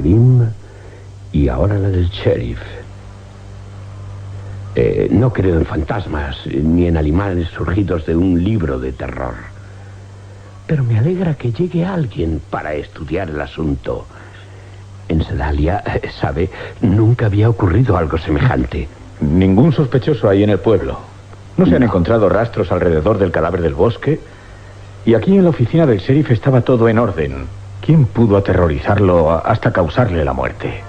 Grimm y ahora la del sheriff. No creo en fantasmas ni en animales surgidos de un libro de terror. Pero me alegra que llegue alguien para estudiar el asunto. En Sedalia, ¿sabe? Nunca había ocurrido algo semejante. Ningún sospechoso hay en el pueblo. No se han encontrado rastros alrededor del cadáver del bosque. Y aquí en la oficina del sheriff estaba todo en orden. ¿Quién pudo aterrorizarlo hasta causarle la muerte?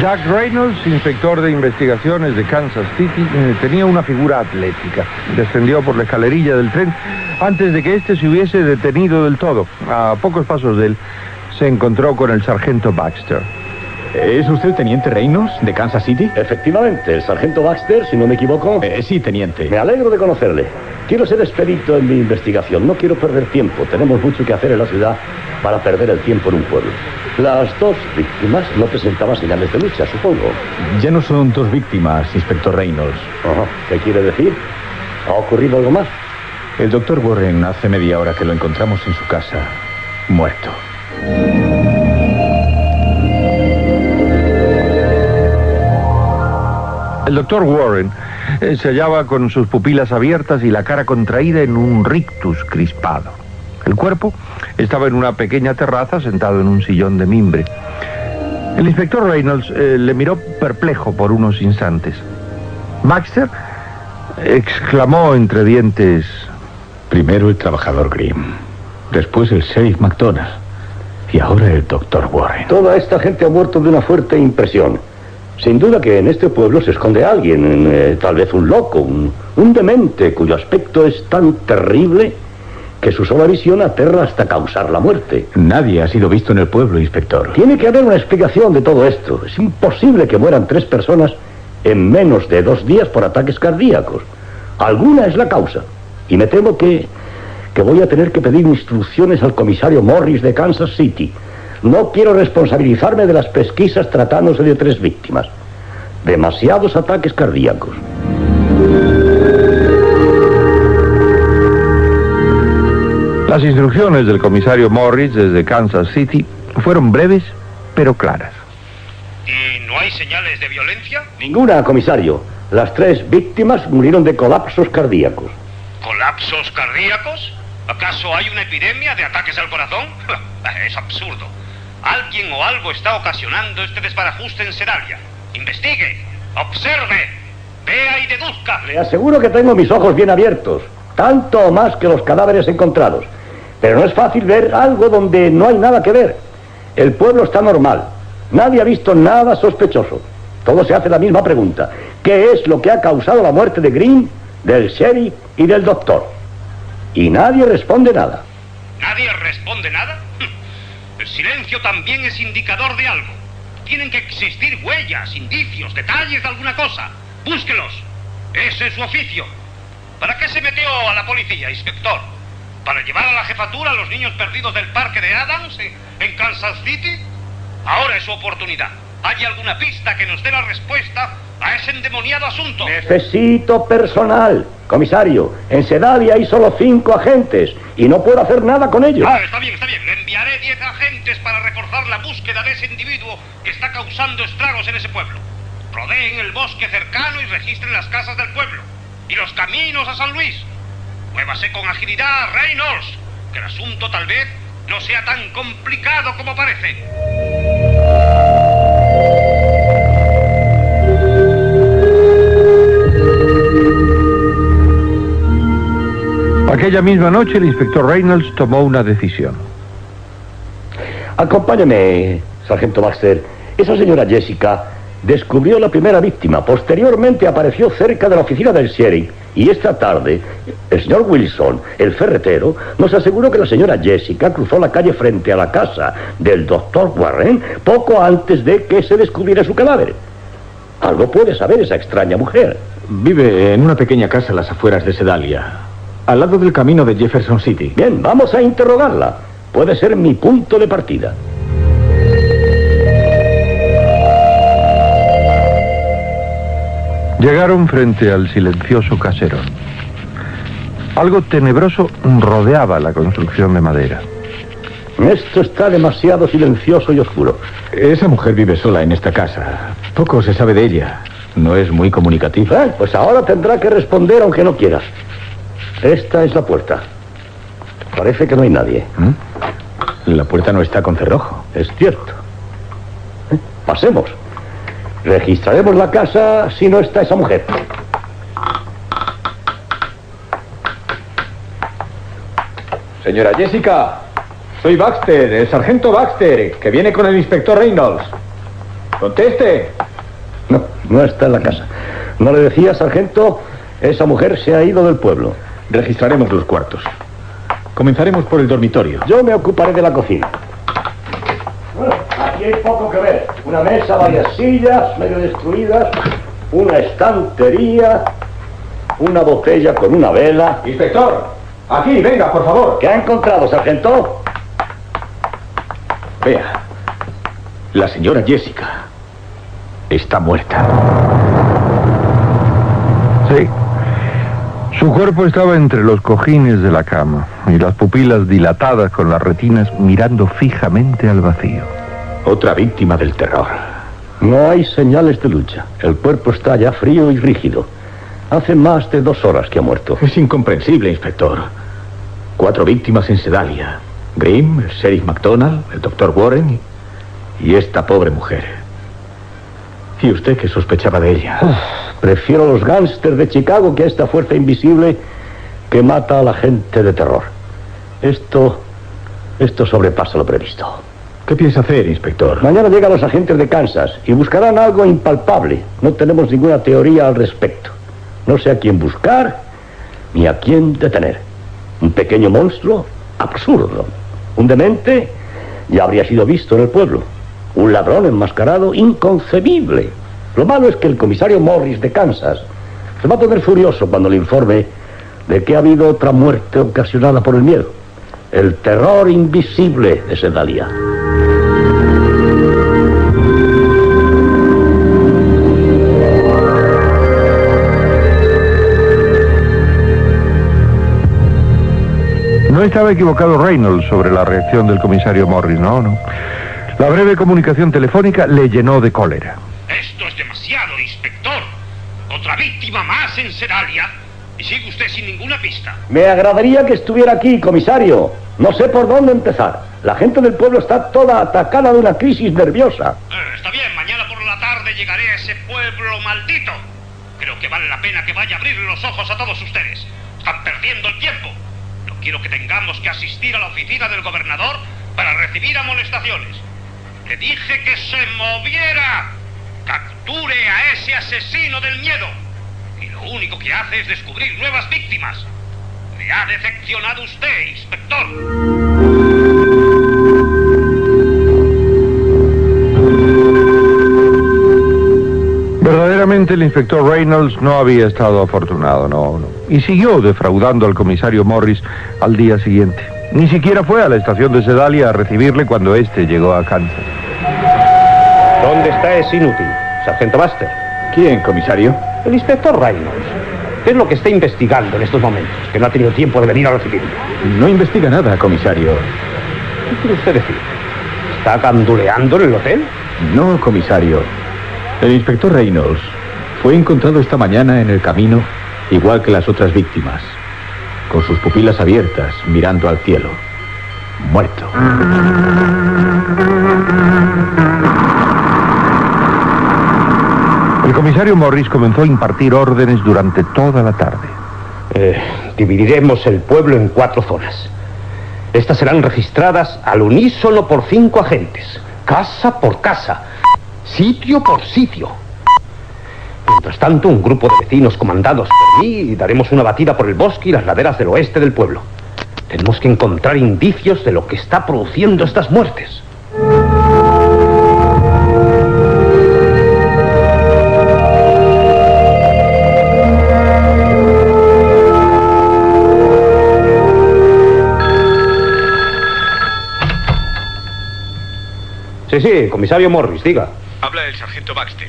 Jack Reynolds, inspector de investigaciones de Kansas City, tenía una figura atlética. Descendió por la escalerilla del tren antes de que éste se hubiese detenido del todo. A pocos pasos de él se encontró con el sargento Baxter. ¿Es usted el teniente Reynolds de Kansas City? Efectivamente, el sargento Baxter, si no me equivoco. Sí, teniente. Me alegro de conocerle. Quiero ser expedito en mi investigación. No quiero perder tiempo. Tenemos mucho que hacer en la ciudad para perder el tiempo en un pueblo. Las dos víctimas no presentaban señales de lucha, supongo. Ya no son dos víctimas, inspector Reynolds. Ajá. ¿Qué quiere decir? ¿Ha ocurrido algo más? El doctor Warren hace media hora que lo encontramos en su casa, muerto. El doctor Warren se hallaba con sus pupilas abiertas y la cara contraída en un rictus crispado. El cuerpo estaba en una pequeña terraza sentado en un sillón de mimbre. El inspector Reynolds le miró perplejo por unos instantes. Baxter exclamó entre dientes: Primero el trabajador Grimm, después el sheriff McDonald y ahora el doctor Warren. Toda esta gente ha muerto de una fuerte impresión. Sin duda que en este pueblo se esconde alguien, tal vez un loco, un demente, cuyo aspecto es tan terrible que su sola visión aterra hasta causar la muerte. Nadie ha sido visto en el pueblo, inspector. Tiene que haber una explicación de todo esto. Es imposible que mueran 3 personas en menos de 2 días por ataques cardíacos. Alguna es la causa. Y me temo que voy a tener que pedir instrucciones al comisario Morris de Kansas City. No quiero responsabilizarme de las pesquisas tratándose de 3 víctimas. Demasiados ataques cardíacos. Las instrucciones del comisario Morris desde Kansas City fueron breves, pero claras. ¿Y no hay señales de violencia? Ninguna, comisario. Las 3 víctimas murieron de colapsos cardíacos. ¿Colapsos cardíacos? ¿Acaso hay una epidemia de ataques al corazón? Es absurdo. Alguien o algo está ocasionando este desbarajuste en Sedalia. Investigue, observe, vea y deduzca. Le aseguro que tengo mis ojos bien abiertos, tanto o más que los cadáveres encontrados. Pero no es fácil ver algo donde no hay nada que ver. El pueblo está normal. Nadie ha visto nada sospechoso. Todo se hace la misma pregunta. ¿Qué es lo que ha causado la muerte de Green, del sheriff y del doctor? Y nadie responde nada. ¿Nadie responde nada? El silencio también es indicador de algo. Tienen que existir huellas, indicios, detalles de alguna cosa. Búsquelos. Ese es su oficio. ¿Para qué se metió a la policía, inspector? ¿Para llevar a la jefatura a los niños perdidos del parque de Adams en Kansas City? Ahora es su oportunidad. ¿Hay alguna pista que nos dé la respuesta a ese endemoniado asunto? Necesito personal. Comisario, en Sedalia hay solo 5 agentes y no puedo hacer nada con ellos. Está bien. Le enviaré 10 agentes para reforzar la búsqueda de ese individuo que está causando estragos en ese pueblo. Rodeen el bosque cercano y registren las casas del pueblo y los caminos a San Luis. Muévase con agilidad, Reynolds, que el asunto tal vez no sea tan complicado como parece. Aquella misma noche el inspector Reynolds tomó una decisión. Acompáñame, sargento Baxter. Esa señora Jessica descubrió la primera víctima. Posteriormente apareció cerca de la oficina del sheriff. Y esta tarde, el señor Wilson, el ferretero, nos aseguró que la señora Jessica cruzó la calle frente a la casa del doctor Warren poco antes de que se descubriera su cadáver. Algo puede saber esa extraña mujer. Vive en una pequeña casa a las afueras de Sedalia, al lado del camino de Jefferson City. Bien, vamos a interrogarla. Puede ser mi punto de partida. Llegaron frente al silencioso caserón. Algo tenebroso rodeaba la construcción de madera. Esto está demasiado silencioso y oscuro. Esa mujer vive sola en esta casa. Poco se sabe de ella. No es muy comunicativa. Pues ahora tendrá que responder aunque no quiera. Esta es la puerta. Parece que no hay nadie. La puerta no está con cerrojo. Es cierto. Pasemos. Registraremos la casa si no está esa mujer. Señora Jessica, soy Baxter, el sargento Baxter, que viene con el inspector Reynolds. Conteste. No está en la casa. ¿No le decía, sargento? Esa mujer se ha ido del pueblo. Registraremos los cuartos. Comenzaremos por el dormitorio. Yo me ocuparé de la cocina. Bueno, aquí hay poco que ver. Una mesa, varias sillas, medio destruidas, una estantería, una botella con una vela. Inspector, aquí, venga, por favor. ¿Qué ha encontrado, sargento? Vea, la señora Jessica está muerta. Sí. Su cuerpo estaba entre los cojines de la cama y las pupilas dilatadas con las retinas mirando fijamente al vacío. Otra víctima del terror. No hay señales de lucha. El cuerpo está ya frío y rígido. Hace más de 2 horas que ha muerto. Es incomprensible, inspector. 4 víctimas en Sedalia. Grimm, el sheriff McDonald, el doctor Warren y esta pobre mujer. ¿Y usted qué sospechaba de ella? Prefiero a los gángsters de Chicago que a esta fuerza invisible que mata a la gente de terror. Esto sobrepasa lo previsto. ¿Qué piensa hacer, inspector? Mañana llegan los agentes de Kansas y buscarán algo impalpable. No tenemos ninguna teoría al respecto. No sé a quién buscar ni a quién detener. Un pequeño monstruo absurdo. Un demente ya habría sido visto en el pueblo. Un ladrón enmascarado inconcebible. Lo malo es que el comisario Morris de Kansas se va a poner furioso cuando le informe de que ha habido otra muerte ocasionada por el miedo. El terror invisible de Sedalia. No estaba equivocado Reynolds sobre la reacción del comisario Morris, no. La breve comunicación telefónica le llenó de cólera. Esto es demasiado, inspector. Otra víctima más en Sedalia y sigue usted sin ninguna pista. Me agradaría que estuviera aquí, comisario. No sé por dónde empezar. La gente del pueblo está toda atacada de una crisis nerviosa. Está bien, mañana por la tarde llegaré a ese pueblo maldito. Creo que vale la pena que vaya a abrir los ojos a todos ustedes. Están perdiendo el tiempo. No quiero que tengamos que asistir a la oficina del gobernador para recibir amonestaciones. Le dije que se moviera. Capture a ese asesino del miedo. Y lo único que hace es descubrir nuevas víctimas. Me ha decepcionado usted, inspector. Verdaderamente el inspector Reynolds no había estado afortunado, no. Y siguió defraudando al comisario Morris al día siguiente. Ni siquiera fue a la estación de Sedalia a recibirle cuando éste llegó a Kansas. ¿Dónde está ese inútil, sargento Baxter? ¿Quién, comisario? El inspector Reynolds. ¿Qué es lo que está investigando en estos momentos? Que no ha tenido tiempo de venir a recibirme. No investiga nada, comisario. ¿Qué quiere usted decir? ¿Está ganduleando en el hotel? No, comisario. El inspector Reynolds fue encontrado esta mañana en el camino, igual que las otras víctimas, con sus pupilas abiertas, mirando al cielo. Muerto. El comisario Morris comenzó a impartir órdenes durante toda la tarde. Dividiremos el pueblo en 4 zonas. Estas serán registradas al unísono por 5 agentes, casa por casa, sitio por sitio. Mientras tanto, un grupo de vecinos comandados por mí daremos una batida por el bosque y las laderas del oeste del pueblo. Tenemos que encontrar indicios de lo que está produciendo estas muertes. Sí, comisario Morris, diga. Habla el sargento Baxter.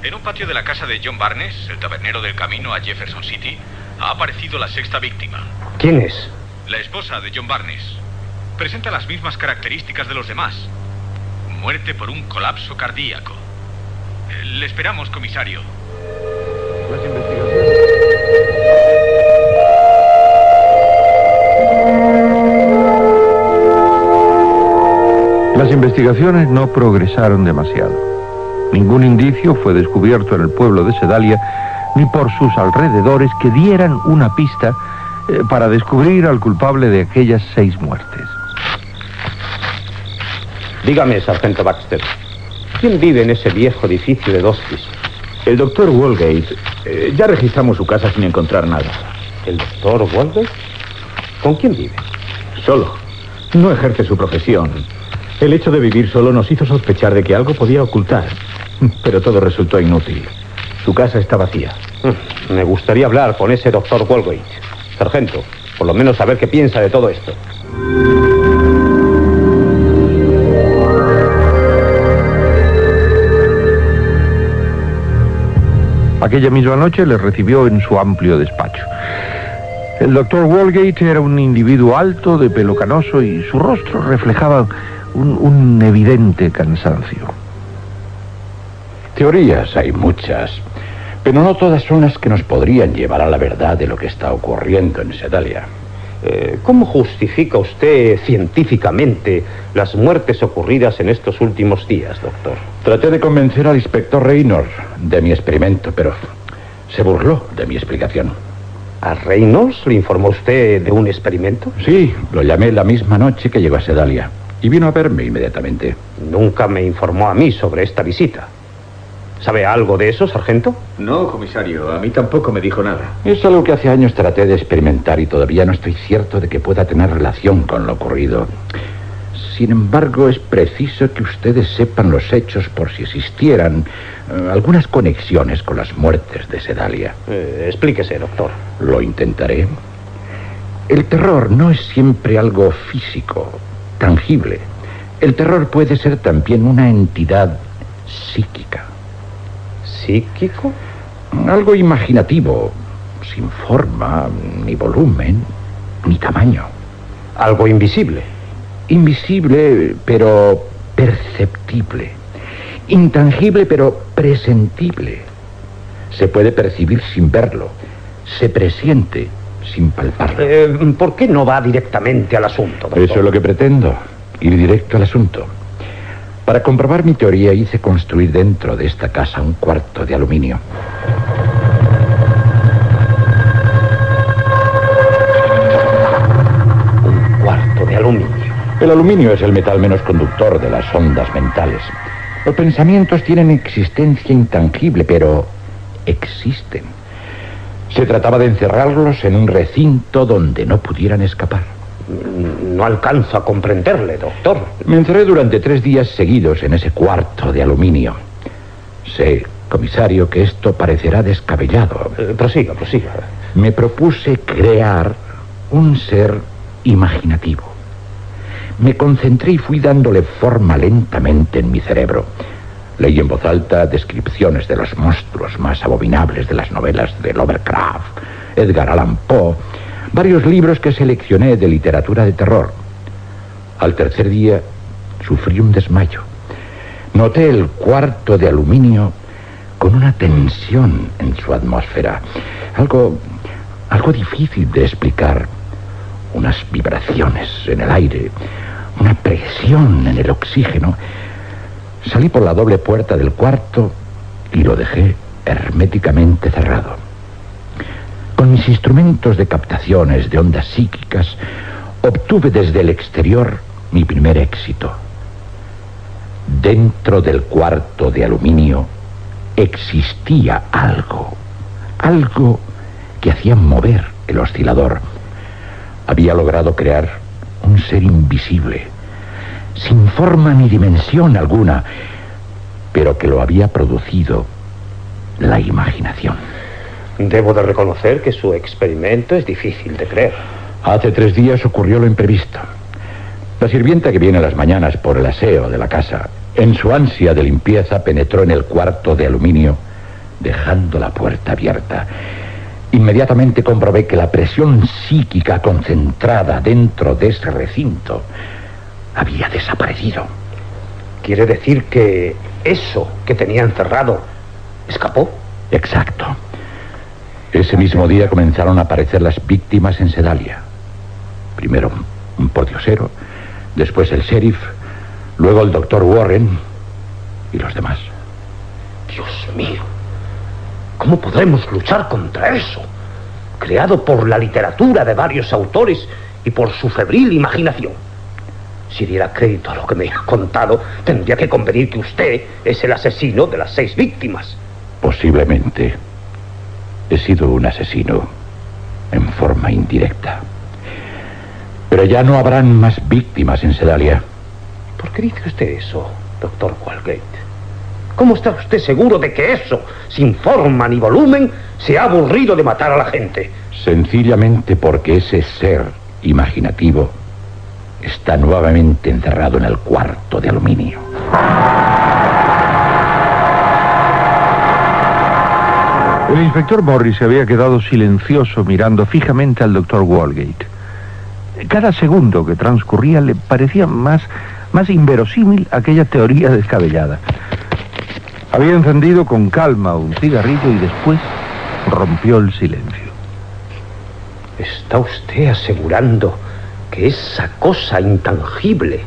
En un patio de la casa de John Barnes, el tabernero del camino a Jefferson City, ha aparecido la sexta víctima. ¿Quién es? La esposa de John Barnes. Presenta las mismas características de los demás. Muerte por un colapso cardíaco. Le esperamos, comisario. Las investigaciones... Las investigaciones no progresaron demasiado. Ningún indicio fue descubierto en el pueblo de Sedalia, ni por sus alrededores que dieran una pista para descubrir al culpable de aquellas 6 muertes. Dígame, sargento Baxter, ¿quién vive en ese viejo edificio de 2 pisos? El doctor Walgate. Ya registramos su casa sin encontrar nada. ¿El doctor Walgate? ¿Con quién vive? Solo. No ejerce su profesión. El hecho de vivir solo nos hizo sospechar de que algo podía ocultar. Pero todo resultó inútil. Su casa está vacía. Me gustaría hablar con ese doctor Walgate. Sargento, por lo menos saber qué piensa de todo esto. Aquella misma noche le recibió en su amplio despacho. El doctor Walgate era un individuo alto, de pelo canoso, y su rostro reflejaba un evidente cansancio. Teorías hay muchas, pero no todas son las que nos podrían llevar a la verdad de lo que está ocurriendo en Sedalia. ¿Cómo justifica usted científicamente las muertes ocurridas en estos últimos días, doctor? Traté de convencer al inspector Reynolds de mi experimento, pero se burló de mi explicación. ¿A Reynolds le informó usted de un experimento? Sí, lo llamé la misma noche que llegó a Sedalia y vino a verme inmediatamente. Nunca me informó a mí sobre esta visita. ¿Sabe algo de eso, sargento? No, comisario, a mí tampoco me dijo nada. Es algo que hace años traté de experimentar y todavía no estoy cierto de que pueda tener relación con lo ocurrido. Sin embargo, es preciso que ustedes sepan los hechos por si existieran algunas conexiones con las muertes de Sedalia. Explíquese, doctor. Lo intentaré. El terror no es siempre algo físico, tangible. El terror puede ser también una entidad psíquica. ¿Psíquico? Algo imaginativo, sin forma, ni volumen, ni tamaño. Algo invisible. Invisible, pero perceptible. Intangible, pero presentible. Se puede percibir sin verlo. Se presiente sin palparlo. ¿Por qué no va directamente al asunto, doctor? Eso es lo que pretendo, ir directo al asunto. Para comprobar mi teoría hice construir dentro de esta casa un cuarto de aluminio. Un cuarto de aluminio. El aluminio es el metal menos conductor de las ondas mentales. Los pensamientos tienen existencia intangible, pero existen. Se trataba de encerrarlos en un recinto donde no pudieran escapar. No alcanzo a comprenderle, doctor. Me encerré durante 3 días seguidos en ese cuarto de aluminio. Sé, comisario, que esto parecerá descabellado. Prosiga. Me propuse crear un ser imaginativo. Me concentré y fui dándole forma lentamente en mi cerebro. Leí en voz alta descripciones de los monstruos más abominables de las novelas de Lovecraft, Edgar Allan Poe, varios libros que seleccioné de literatura de terror. Al tercer día sufrí un desmayo. Noté el cuarto de aluminio con una tensión en su atmósfera. Algo difícil de explicar. Unas vibraciones en el aire, una presión en el oxígeno. Salí por la doble puerta del cuarto y lo dejé herméticamente cerrado. Con mis instrumentos de captaciones de ondas psíquicas, obtuve desde el exterior mi primer éxito. Dentro del cuarto de aluminio existía algo que hacía mover el oscilador. Había logrado crear un ser invisible, sin forma ni dimensión alguna, pero que lo había producido la imaginación. Debo de reconocer que su experimento es difícil de creer. Hace 3 días ocurrió lo imprevisto. La sirvienta que viene a las mañanas por el aseo de la casa, en su ansia de limpieza, penetró en el cuarto de aluminio dejando la puerta abierta. Inmediatamente comprobé que la presión psíquica concentrada dentro de ese recinto había desaparecido. ¿Quiere decir que eso que tenía encerrado escapó? Exacto. Ese mismo día comenzaron a aparecer las víctimas en Sedalia. Primero un pordiosero, después el sheriff, luego el doctor Warren y los demás. Dios mío, ¿cómo podremos luchar contra eso? Creado por la literatura de varios autores y por su febril imaginación. Si diera crédito a lo que me ha contado, tendría que convenir que usted es el asesino de las 6 víctimas. Posiblemente he sido un asesino en forma indirecta. Pero ya no habrán más víctimas en Sedalia. ¿Por qué dice usted eso, doctor Walgate? ¿Cómo está usted seguro de que eso, sin forma ni volumen, se ha aburrido de matar a la gente? Sencillamente porque ese ser imaginativo está nuevamente encerrado en el cuarto de aluminio. El inspector Morris se había quedado silencioso mirando fijamente al doctor Walgate. Cada segundo que transcurría le parecía más inverosímil aquella teoría descabellada. Había encendido con calma un cigarrillo y después rompió el silencio. ¿Está usted asegurando que esa cosa intangible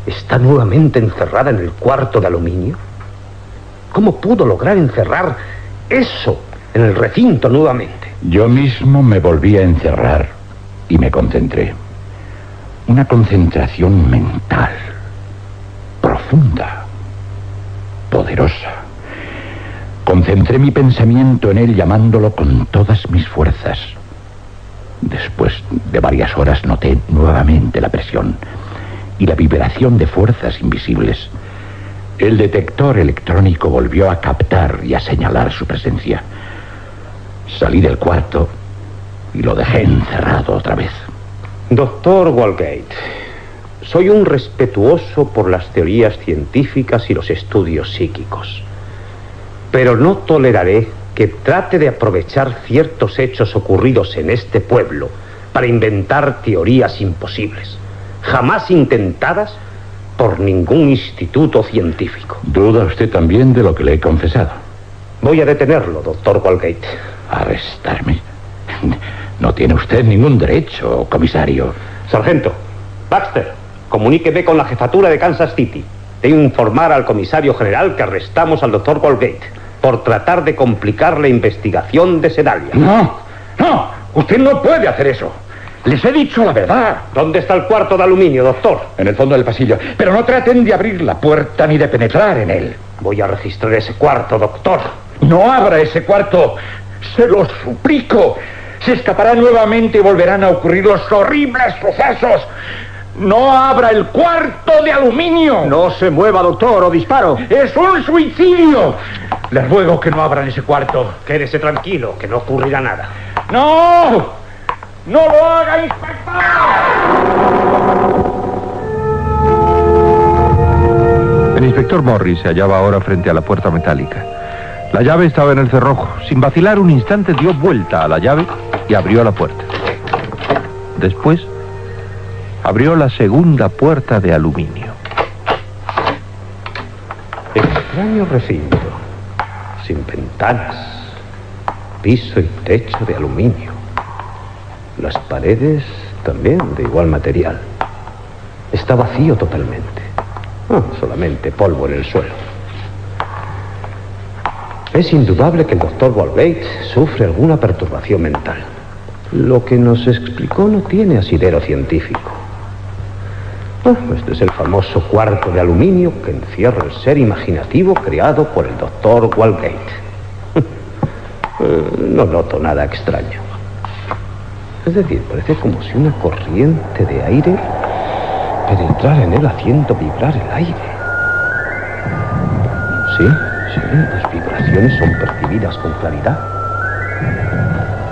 está nuevamente encerrada en el cuarto de aluminio? ¿Cómo pudo lograr encerrar eso en el recinto nuevamente? Yo mismo me volví a encerrar y me concentré. Una concentración mental, profunda, poderosa. Concentré mi pensamiento en él llamándolo con todas mis fuerzas. Después de varias horas noté nuevamente la presión y la vibración de fuerzas invisibles. El detector electrónico volvió a captar y a señalar su presencia. Salí del cuarto y lo dejé encerrado otra vez. Doctor Walgate, soy un respetuoso por las teorías científicas y los estudios psíquicos, pero no toleraré que trate de aprovechar ciertos hechos ocurridos en este pueblo para inventar teorías imposibles, jamás intentadas por ningún instituto científico. ¿Duda usted también de lo que le he confesado? Voy a detenerlo, doctor Walgate. ¿Arrestarme? No tiene usted ningún derecho, comisario. Sargento, Baxter, comuníqueme con la jefatura de Kansas City. Debo informar al comisario general que arrestamos al doctor Walgate por tratar de complicar la investigación de Sedalia. No, usted no puede hacer eso. Les he dicho la verdad. ¿Dónde está el cuarto de aluminio, doctor? En el fondo del pasillo. Pero no traten de abrir la puerta ni de penetrar en él. Voy a registrar ese cuarto, doctor. No abra ese cuarto. Se lo suplico. Se escapará nuevamente y volverán a ocurrir los horribles sucesos. No abra el cuarto de aluminio. No se mueva, doctor, o disparo. Es un suicidio. Les ruego que no abran ese cuarto. Quédese tranquilo, que no ocurrirá nada. ¡No! ¡No lo haga, inspector! El inspector Morris se hallaba ahora frente a la puerta metálica. La llave estaba en el cerrojo. Sin vacilar un instante dio vuelta a la llave y abrió la puerta. Después abrió la segunda puerta de aluminio. Extraño recinto, sin ventanas, piso y techo de aluminio. Las paredes también de igual material. Está vacío totalmente. Solamente polvo en el suelo. Es indudable que el doctor Walgate sufre alguna perturbación mental. Lo que nos explicó no tiene asidero científico. Este es el famoso cuarto de aluminio que encierra el ser imaginativo creado por el doctor Walgate. No noto nada extraño. Es decir, parece como si una corriente de aire penetrara en él haciendo vibrar el aire. Sí, las vibraciones son percibidas con claridad.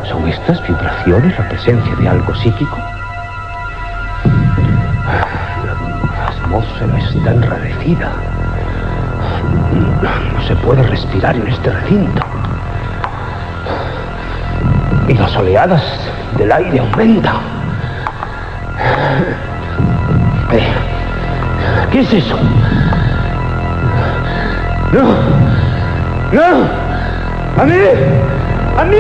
¿Son estas vibraciones la presencia de algo psíquico? La atmósfera está enrarecida. No se puede respirar en este recinto. Y las oleadas del aire aumentan. ¿Qué es eso? ¡No! ¡No! ¡A mí! ¡A mí!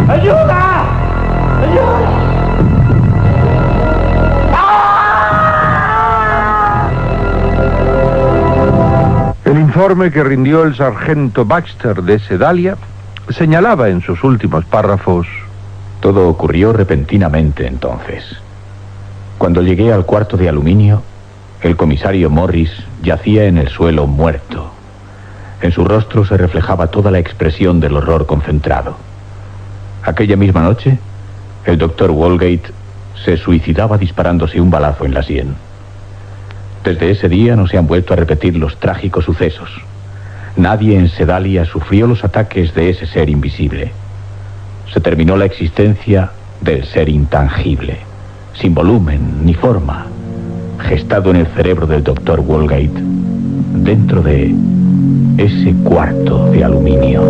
¡Ayuda! ¡Ayuda! El informe que rindió el sargento Baxter de Sedalia señalaba en sus últimos párrafos: todo ocurrió repentinamente entonces. Cuando llegué al cuarto de aluminio, el comisario Morris yacía en el suelo muerto. En su rostro se reflejaba toda la expresión del horror concentrado. Aquella misma noche, el doctor Walgate se suicidaba disparándose un balazo en la sien. Desde ese día no se han vuelto a repetir los trágicos sucesos. Nadie en Sedalia sufrió los ataques de ese ser invisible. Se terminó la existencia del ser intangible, sin volumen ni forma, gestado en el cerebro del doctor Walgate, dentro de ese cuarto de aluminio.